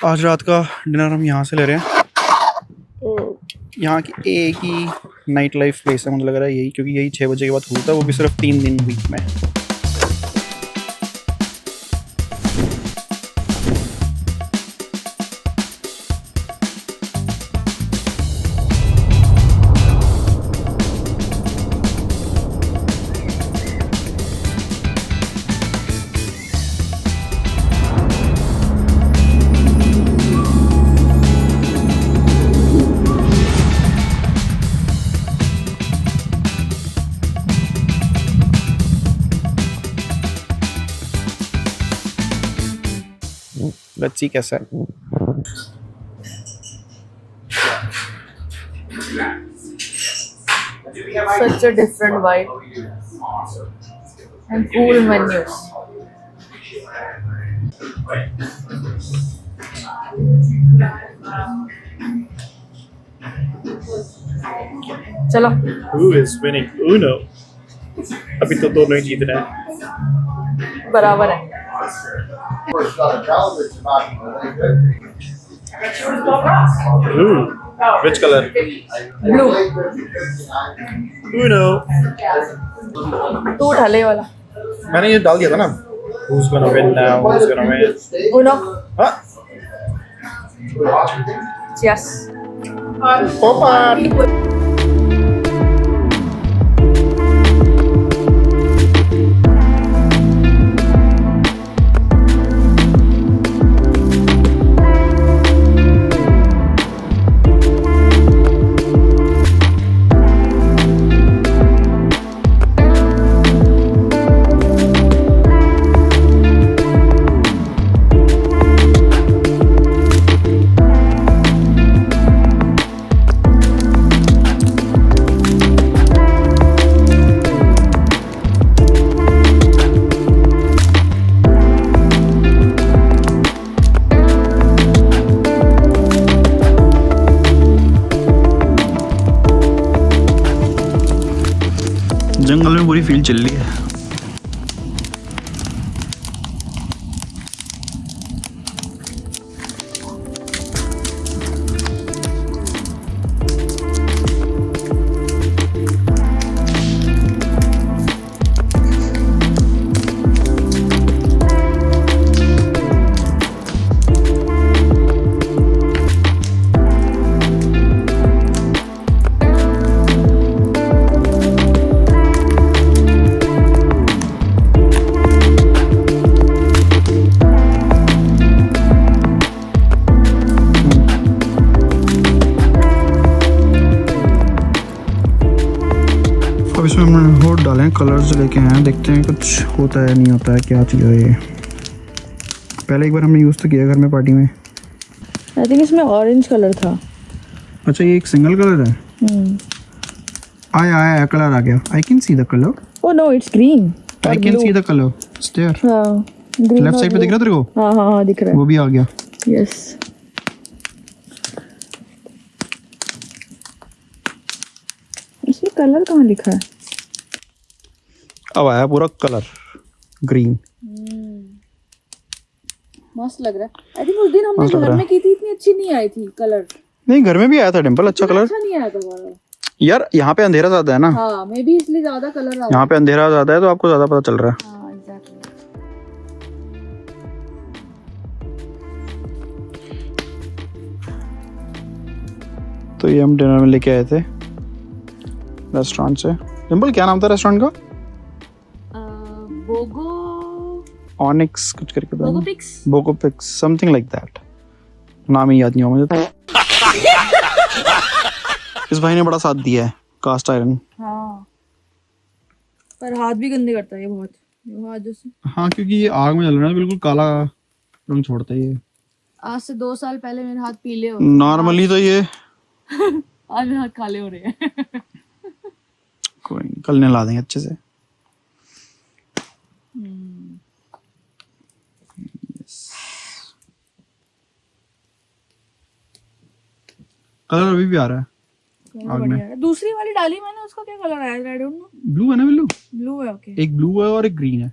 आज रात का डिनर हम यहाँ से ले रहे हैं। यहाँ की एक ही नाइट लाइफ प्लेस है, मुझे लग रहा है यही, क्योंकि यही 6 बजे के बाद खुलता है, वो भी सिर्फ 3 दिन वीक में। लेट्स सी कैसा है। Such a different vibe and cool menus. चलो Who is winning? Uno. अभी तो दोनों ही जीत रहे हैं। बराबर है। Which color? ब्लू। Uno. तू उठा ले वाला। मैंने ये डाल दिया था ना। Who's gonna win now? Who's gonna win? उनो। हाँ? Yes. Popa. जंगल में पूरी फील्ड चल रही है। अब इसमें हमने होट डाले हैं, कलर्स लेके आए हैं, देखते हैं कुछ होता है नहीं होता है, क्या चीज़ है ये। पहले एक बार हमने यूज़ तो किया घर में पार्टी में। I think इसमें ऑरेंज कलर था। अच्छा ये एक सिंगल कलर है। आया आया कलर आ गया। I can see the colour. Oh no, it's green. I can see the colour. It's there. हाँ। green लेफ्ट और साइड पे दिख रहा है तेरे को? हाँ हाँ हाँ दिख रहा है। वो भी आ गया। Yes. इसमें कलर कहाँ लिखा है? अब आया पूरा कलर ग्रीन। मस्त लग रहा है। आई थिंक उस दिन हमने मस्त लग घर रहा में की थी, इतनी अच्छी नहीं आई थी कलर। नहीं घर में भी आया था डिम्पल, अच्छा कलर। अच्छा नहीं आया था वाला। यार यहाँ पे अंधेरा ज्यादा है ना। हाँ मे बी इसलिए ज्यादा कलर आ यहाँ पे अंधेरा ज्यादा है तो आपको ज्यादा पता चल रहा है। हाँ एग्जैक्टली। तो ये हम डिनर में लेके आए थे रेस्टोरेंट से। डिम्पल क्या नाम था रेस्टोरेंट का? बोगो ऑनिक्स कुछ करके था। बोगोपिक्स। बोगोपिक्स समथिंग लाइक दैट। नाम ही याद नहीं हुआ मुझे तो। इस भाई ने बड़ा साथ दिया है, कास्ट आयरन। हाँ पर हाथ भी गंदे करता है ये बहुत, ये हाथ जैसे। हाँ क्योंकि ये आग में जल रहा है, बिल्कुल काला रंग छोड़ता है ये। आज से 2 साल पहले मेरे हाथ पीले हो नॉर्मली तो ये आज मेरे हाथ काले हो रहे हैं। कोई नहीं, कल नहला देंगे अच्छे से। कलर अभी भी आ रहा है आग में। बढ़िया है। दूसरी वाली डाली मैंने, उसका क्या कलर आया? I don't know. ब्लू है ना? बिल्लू ब्लू है। ओके। एक ब्लू है और एक ग्रीन है।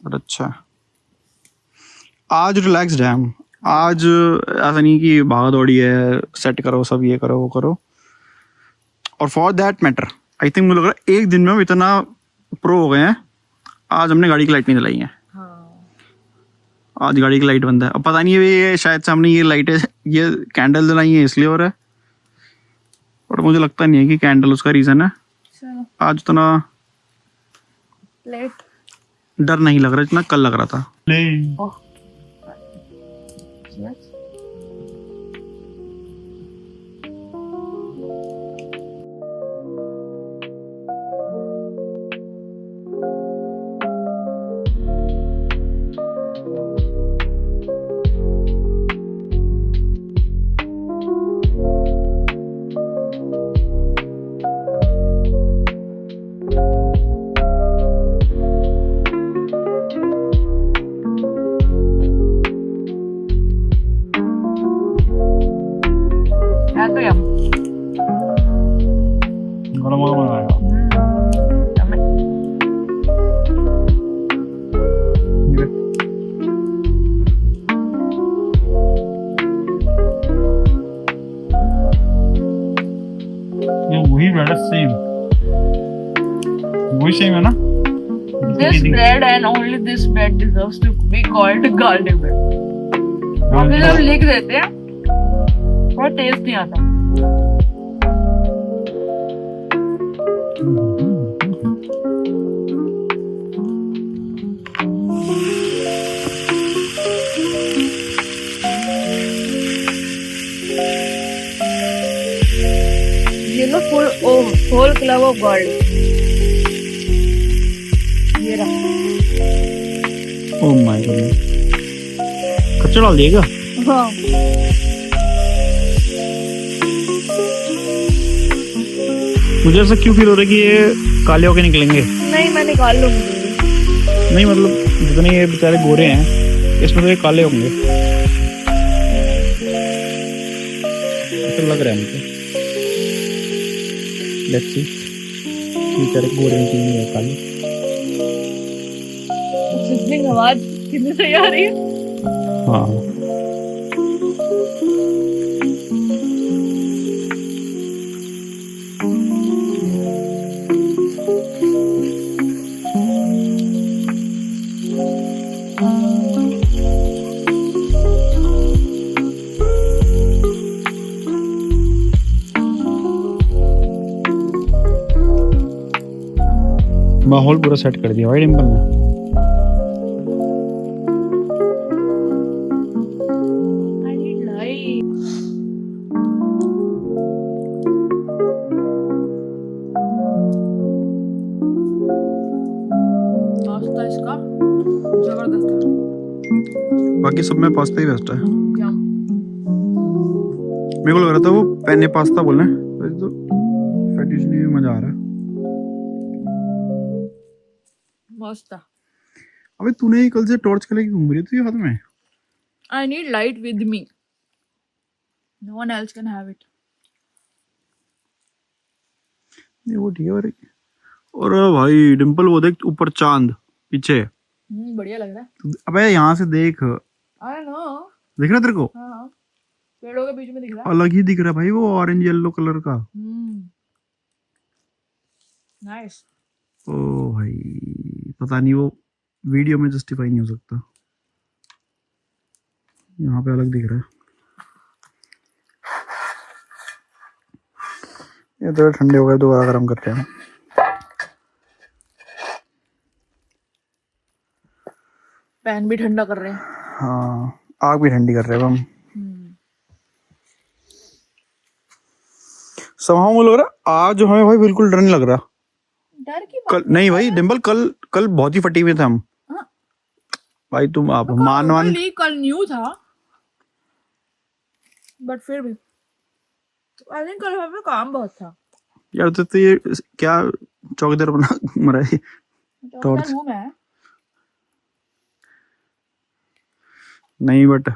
बट अच्छा है। आज रिलैक्स्ड है हम। आज ऐसा नहीं कि भागा दौड़ी है, सेट करो सब, ये करो वो करो। और for that matter I think मुझे लग रहा है एक दिन में हम इतना प्रो हो गए हैं। आज हमने गाड़ी की लाइट नहीं जलाई है। हाँ। आज गाड़ी की लाइट बंद है। अब पता नहीं है ये शायद से हमने ये लाइटें ये कैंडल जलाई है इसलिए हो रहा है, पर मुझे लगता नहीं है कि कैंडल उसका रीज़न है। चलो आज उतना प्लेट। डर नहीं लग रहा जितना कल लग रहा था। Oh yes. तो यम वही ब्रेड सेम, वही सेम है ना। This bread and only this bread deserves to be called garlic bread. अभी जब लिख देते हैं थोड़ा टेस्ट नहीं आता। ये लो whole clove of garlic। ये रहा। ओह माय गॉड, कच्चा डाल दिएगा। हाँ। मुझे ऐसा क्यों फील हो रहा है कि ये काले होके निकलेंगे। नहीं मैं निकाल लूंगी। नहीं मतलब जितने ये बेचारे गोरे हैं इसमें तो ये काले होंगे, तो लग रहा है मुझे। लेट्स सी, बेचारे गोरे निकलेंगे या काले। सिजलिंग आवाज कितनी सही आ रही है। हाँ माहौल पूरा सेट कर दिया भाई डिम्पल ने। I need light। पास्ता इसका जबरदस्त है। बाकी सब में पास्ता ही बेस्ट है। क्या? मेरे को लग रहा था वो पेने पास्ता बोलना है, तो फेटिशियन में मजा आ रहा है। मस्त है। अबे तूने ही कल से टॉर्च के लेके घूम रही थी हाथ में। I need light with me। No one else can have it। नहीं वो ठीक है। और भाई डिम्पल वो देख ऊपर चांद पीछे। बढ़िया लग रहा है। अबे यहाँ से देख, I know। दिख रहा है तेरे को? हाँ पेड़ों के बीच में दिख रहा है। अलग ही दिख रहा है भाई वो ऑरेंज येलो कलर का। नाइस। ओ भाई पता नहीं वो वीडियो में जस्टिफाई नहीं हो सकता। यहाँ पे अलग दिख रहा है। ये तो ठंडे हो गए, दोबारा गर्म करते हैं। पैन भी ठंडा कर रहे हैं। हाँ आग भी ठंडी कर रहे हैं हम। समाओ मुझे लग रहा आज हमें भाई बिल्कुल डर नहीं लग रहा। डर की कल नहीं भाई डिम्पल, कल बहुत ही फटी हुए थे हम। हाँ। भाई तुम आप मान कल न्यू था बट फिर भी आई थिंक कल हमें काम बहुत था यार। तो ये क्या चौकीदार बना मरा है टॉर्च है। नहीं बट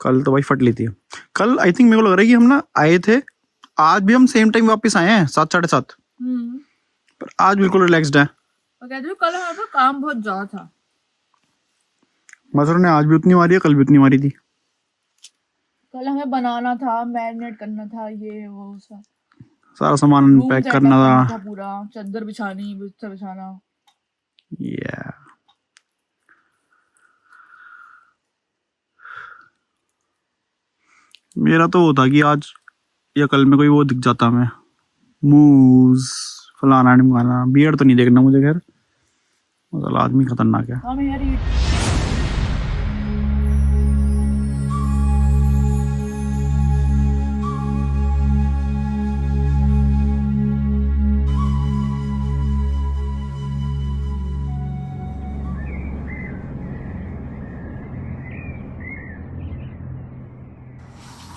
कल तो भाई फट ली थी। कल आई थिंक मेरे को लग रहा है कि हम ना आए थे, आज भी हम सेम टाइम वापस आए हैं 7 साढ़े 7, पर आज बिल्कुल रिलैक्स्ड है। और कहते हो कल हमारे पास काम बहुत ज्यादा था। मसरूम ने आज भी उतनी मारी है, कल भी उतनी मारी थी। कल हमें बनाना था, मैरिनेट करना था, ये वो सब सारा सामान रूम पैक सेटअप करना था। था पूरा, चादर बिछानी, बिस्तर बिछाना। Yeah. मेरा तो वो था कि आज या कल में कोई वो दिख जाता, मैं मूज फलाना ढिमकाना। बियर्ड तो नहीं देखना मुझे, खैर मतलब आदमी खतरनाक है। हम यार ये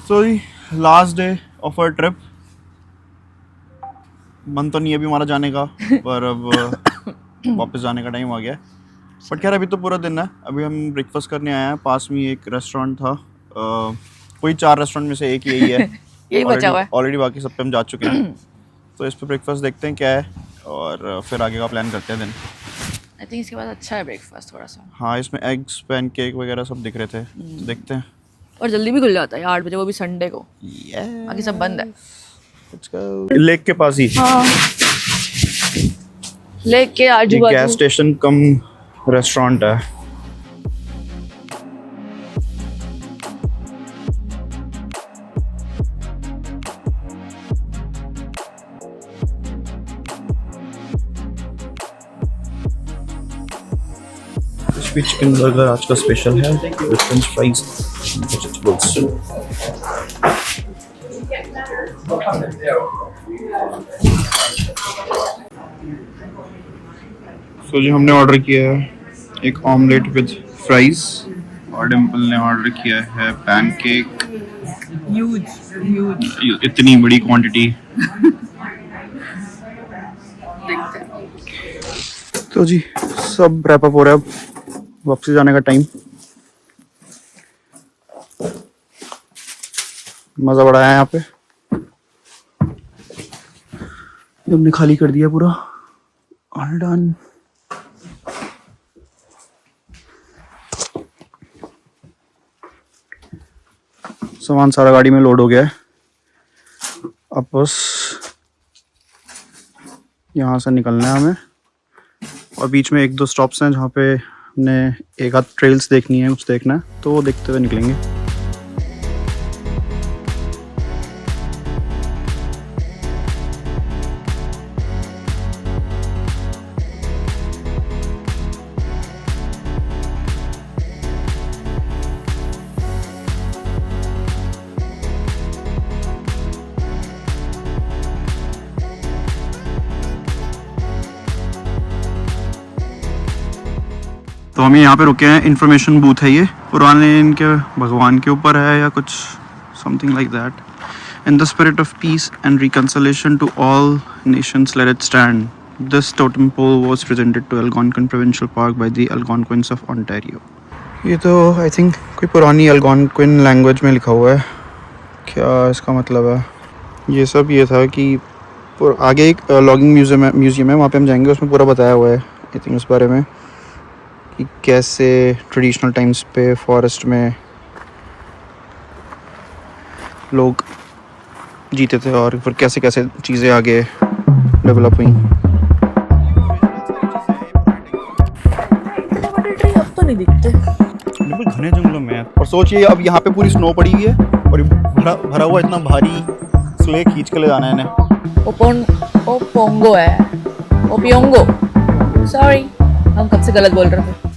सो जी last day of our trip. मन तो नहीं है अभी हमारा जाने का, पर अब वापस जाने का टाइम आ गया है। बट खैर अभी तो पूरा दिन है। अभी हम ब्रेकफास्ट करने आए हैं। पास में ही एक रेस्टोरेंट था, कोई 4 रेस्टोरेंट में से एक यही है। यही बचा हुआ है। ऑलरेडी बाकी सब पे हम जा चुके हैं। तो इस पे ब्रेकफास्ट देखते हैं क्या है, और फिर आगे का प्लान करते हैं दिन। आई थिंक इसके बाद अच्छा है ब्रेकफास्ट थोड़ा सा, हाँ, इसमें एग्स पैनकेक वगैरह सब दिख रहे थे। देखते हैं। और जल्दी भी खुल जाता है 8 बजे, वो भी संडे को। Yes. बाकी सब बंद है। Let's go. लेक के पास ही हाँ, लेक के आजू गैस बाजू स्टेशन कम रेस्टोरेंट है। भी चिकन बर्गर आज का स्पेशल है विद फ्रेंच फ्राइज वेजिटेबल्स। सो जी हमने ऑर्डर किया है एक ऑमलेट विद फ्राइज, और डिम्पल ने ऑर्डर किया है पैनकेक। ह्यूज इतनी बड़ी क्वांटिटी। तो जी सब रैप अप हो रहा है, अब वापसी जाने का टाइम। मजा बड़ा है यहाँ पे। हमने खाली कर दिया पूरा। All done. सामान सारा गाड़ी में लोड हो गया है। अब बस यहाँ से निकलना है हमें, और बीच में 1-2 स्टॉप्स हैं जहाँ पे हमने एक आध ट्रेल्स देखनी है, कुछ देखना है, तो वो देखते हुए निकलेंगे। तो हम यहाँ पे रुके हैं, इन्फॉर्मेशन बूथ है ये। पुराने इनके भगवान के ऊपर है या कुछ something like that. In the spirit of peace and reconciliation to all nations let it stand. This totem pole was presented to Algonquin Provincial Park by the Algonquins of Ontario. ये तो आई थिंक कोई पुरानी अल्गोनक्विन language में लिखा हुआ है, क्या इसका मतलब है। ये सब ये था कि आगे एक लॉगिंग म्यूजियम है, वहाँ पे हम जाएंगे, उसमें पूरा बताया हुआ है आई थिंक इस बारे में कि कैसे ट्रेडिशनल टाइम्स पे फॉरेस्ट में लोग जीते थे और फिर कैसे कैसे चीज़ें आगे डेवलप हुई। अब तो नहीं दिखते, बिल्कुल घने जंगलों में है। और सोचिए अब यहाँ पे पूरी स्नो पड़ी हुई है, और ये भरा हुआ इतना भारी स्ले खींच के ले जाना है इन्हें। ओ पोंगो है, ओ पियोंगो, सॉरी हम कब से गलत बोल रहे थे।